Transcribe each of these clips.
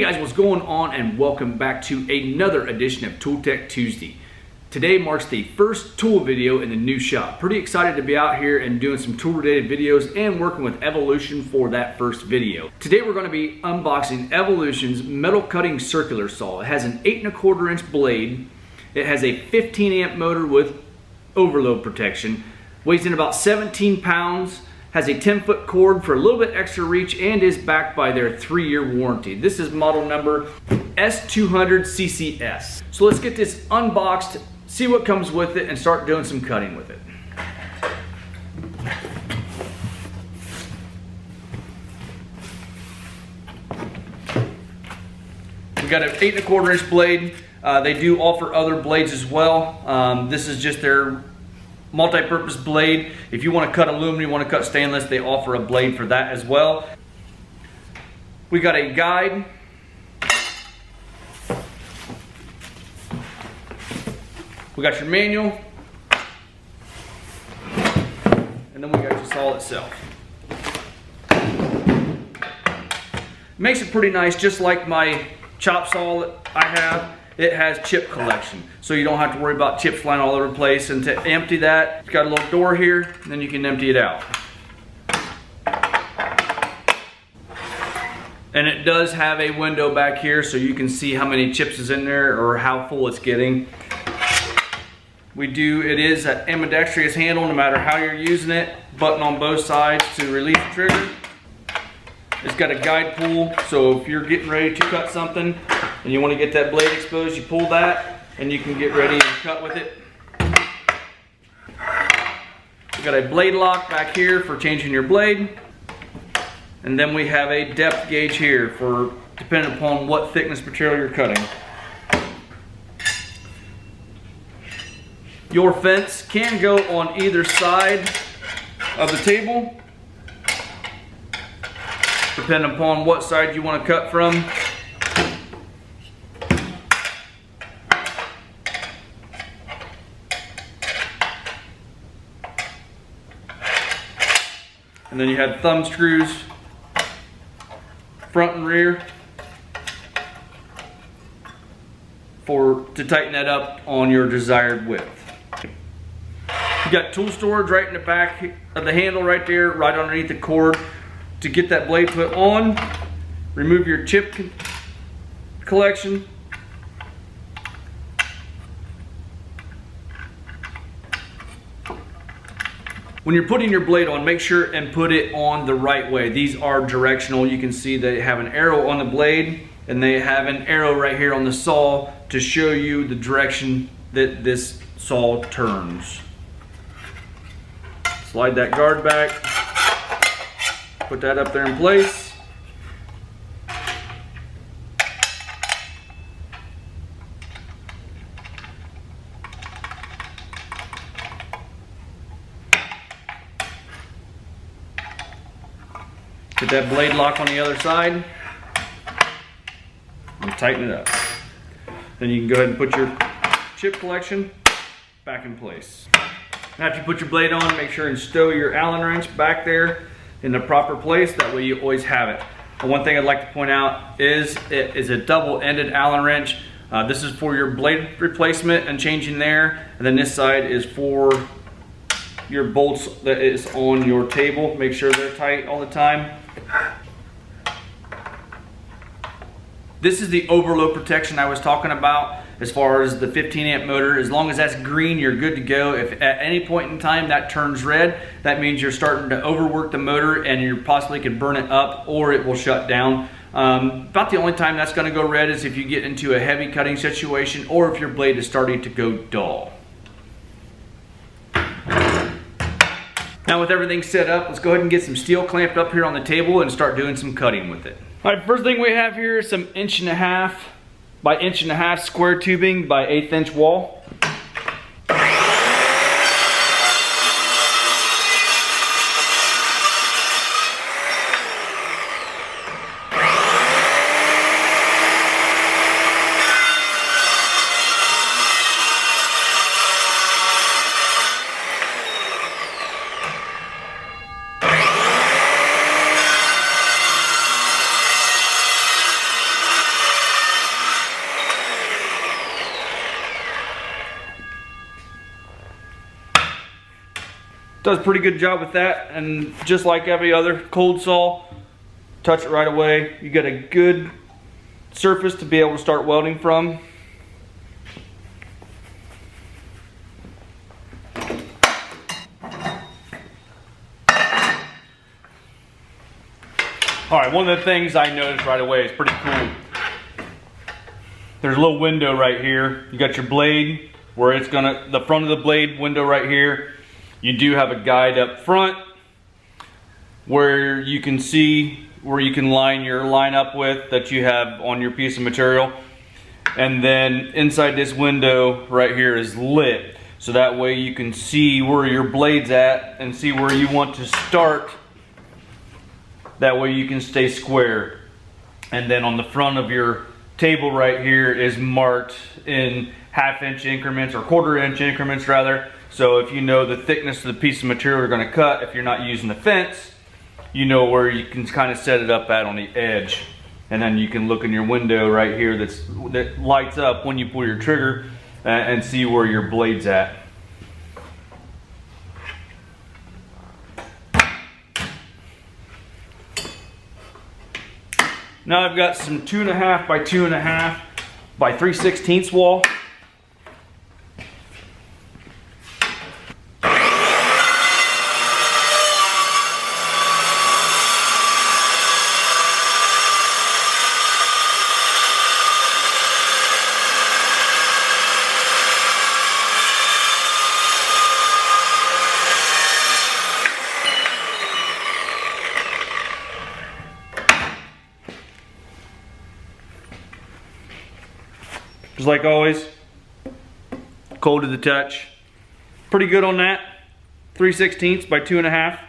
guys, what's going on, and welcome back to another edition of Tool Tech Tuesday. Today marks the first tool video in the new shop. Pretty excited to be out here and doing some tool related videos and working with Evolution for that first video. Today we're going to be unboxing Evolution's metal cutting circular saw. It has an 8¼ inch blade. It has a 15 amp motor with overload protection. Weighs in about 17 pounds. Has a 10-foot cord for a little bit extra reach and is backed by their 3-year warranty. This is model number S210 CCS. So let's get this unboxed, see what comes with it, and start doing some cutting with it. We got an 8¼ inch blade. They do offer other blades as well. This is just their multi-purpose blade. If you want to cut aluminum, you want to cut stainless, they offer a blade for that as well. We got a guide. We got your manual. And then we got your saw itself. Makes it pretty nice, just like my chop saw that I have. It has chip collection, so you don't have to worry about chips flying all over the place. And to empty that, it's got a little door here, and then you can empty it out. And it does have a window back here, so you can see how many chips is in there or how full it's getting. It is an ambidextrous handle, no matter how you're using it. Button on both sides to release the trigger. It's got a guide pull, so if you're getting ready to cut something and you want to get that blade exposed, you pull that and you can get ready and cut with it. We got a blade lock back here for changing your blade. And then we have a depth gauge here for depending upon what thickness material you're cutting. Your fence can go on either side of the table, depending upon what side you want to cut from. And then you have thumb screws, front and rear, to tighten that up on your desired width. You got tool storage right in the back of the handle right there, right underneath the cord. To get that blade put on, remove your chip collection. When you're putting your blade on, make sure and put it on the right way. These are directional. You can see they have an arrow on the blade and they have an arrow right here on the saw to show you the direction that this saw turns. Slide that guard back. Put that up there in place. Get that blade lock on the other side and tighten it up. Then you can go ahead and put your chip collection back in place. After you put your blade on, make sure and stow your Allen wrench back there in the proper place. That way you always have it. And one thing I'd like to point out is it is a double-ended Allen wrench. This is for your blade replacement and changing there, and then this side is for your bolts that is on your table. Make sure they're tight all the time. This is the overload protection I was talking about. As far as the 15 amp motor, as long as that's green, you're good to go. If at any point in time that turns red, that means you're starting to overwork the motor and you possibly could burn it up or it will shut down. About the only time that's going to go red is if you get into a heavy cutting situation or if your blade is starting to go dull. Now with everything set up, let's go ahead and get some steel clamped up here on the table and start doing some cutting with it. All right, first thing we have here is some 1.5" by 1.5" square tubing by 1/8 inch wall. Does a pretty good job with that, and just like every other cold saw, touch it right away. You got a good surface to be able to start welding from. Alright, one of the things I noticed right away is pretty cool. There's a little window right here. You got your blade where it's gonna, the front of the blade window right here. You do have a guide up front where you can see where you can line your line up with that you have on your piece of material. And then inside this window right here is lit. So that way you can see where your blade's at and see where you want to start. That way you can stay square. And then on the front of your table right here is marked in 1/2 inch increments, or 1/4 inch increments rather. So if you know the thickness of the piece of material you're going to cut, if you're not using the fence, you know where you can kind of set it up at on the edge. And then you can look in your window right here that lights up when you pull your trigger and see where your blade's at. Now I've got some 2.5 by 2.5 by 3/16 wall. Just like always, cold to the touch. Pretty good on that. 3/16 by 2.5.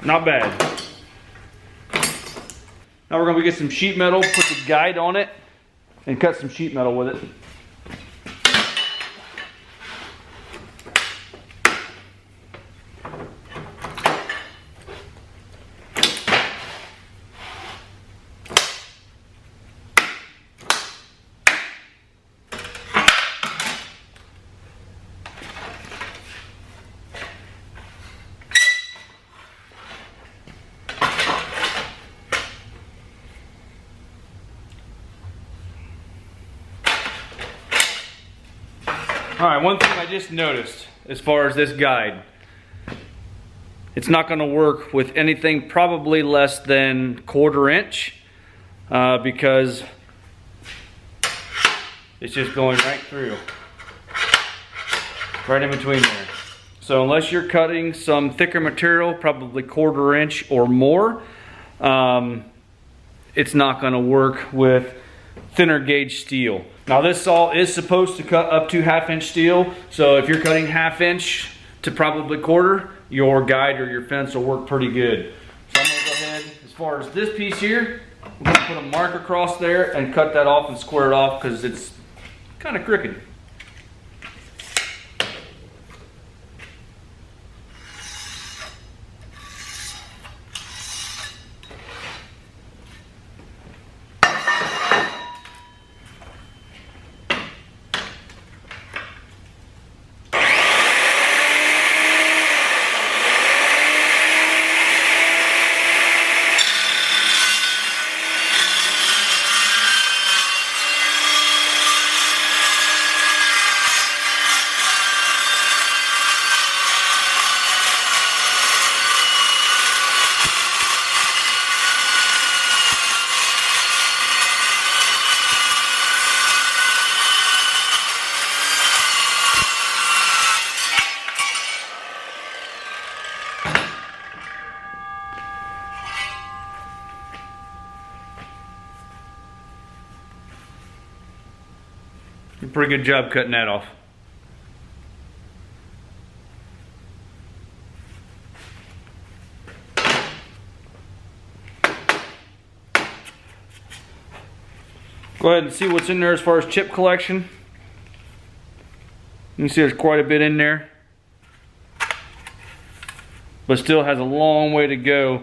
Not bad. Now we're going to get some sheet metal, put the guide on it, and cut some sheet metal with it. Alright, one thing I just noticed as far as this guide, it's not going to work with anything probably less than 1/4 inch because it's just going right through, right in between there. So unless you're cutting some thicker material, probably 1/4 inch or more, it's not going to work with thinner gauge steel. Now this saw is supposed to cut up to 1/2 inch steel, so if you're cutting 1/2 inch to probably 1/4, your guide or your fence will work pretty good. So I'm going to go ahead, as far as this piece here, I'm going to put a mark across there and cut that off and square it off because it's kind of crooked. Pretty good job cutting that off. Go ahead and see what's in there as far as chip collection. You can see there's quite a bit in there, but still has a long way to go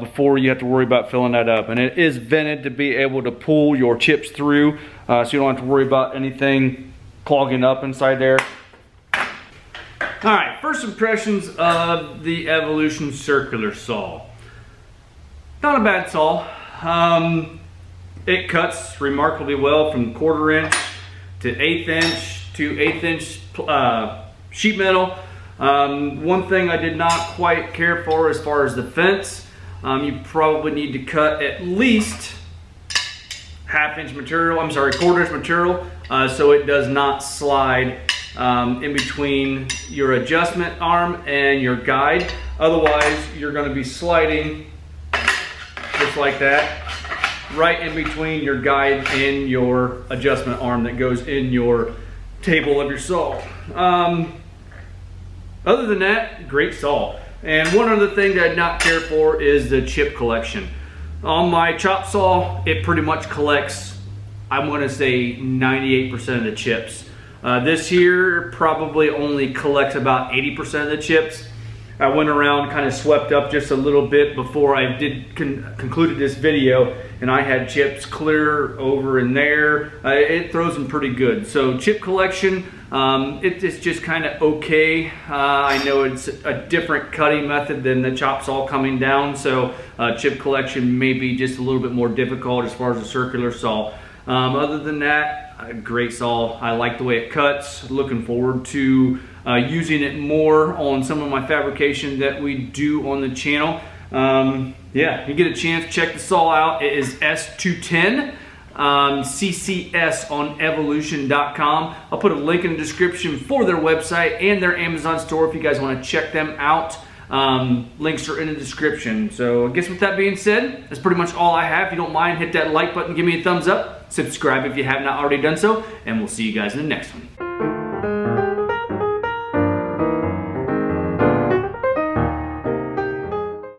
before you have to worry about filling that up. And it is vented to be able to pull your chips through, so you don't have to worry about anything clogging up inside there. All right, first impressions of the Evolution circular saw. Not a bad saw. It cuts remarkably well from 1/4 inch to 1/8 inch to 1/8 inch sheet metal. One thing I did not quite care for as far as the fence, you probably need to cut at least 1/2 inch material, 1/4 inch material, so it does not slide in between your adjustment arm and your guide. Otherwise, you're going to be sliding just like that, right in between your guide and your adjustment arm that goes in your table of your saw. Other than that, great saw. And one other thing that I did not care for is the chip collection. On my chop saw, it pretty much collects, I'm going to say 98% of the chips. This here probably only collects about 80% of the chips. I went around, kind of swept up just a little bit before I did concluded this video, and I had chips clear over in there. It throws them pretty good. So chip collection, it's just kind of okay. I know it's a different cutting method than the chop saw coming down, so chip collection may be just a little bit more difficult as far as a circular saw. Other than that, a great saw. I like the way it cuts. Looking forward to using it more on some of my fabrication that we do on the channel. Yeah, you get a chance, check the saw out. It is S210 CCS on evolution.com. I'll put a link in the description for their website and their Amazon store if you guys want to check them out. Links are in the description. So I guess with that being said, that's pretty much all I have. If you don't mind, hit that like button, give me a thumbs up, subscribe if you have not already done so, and we'll see you guys in the next one.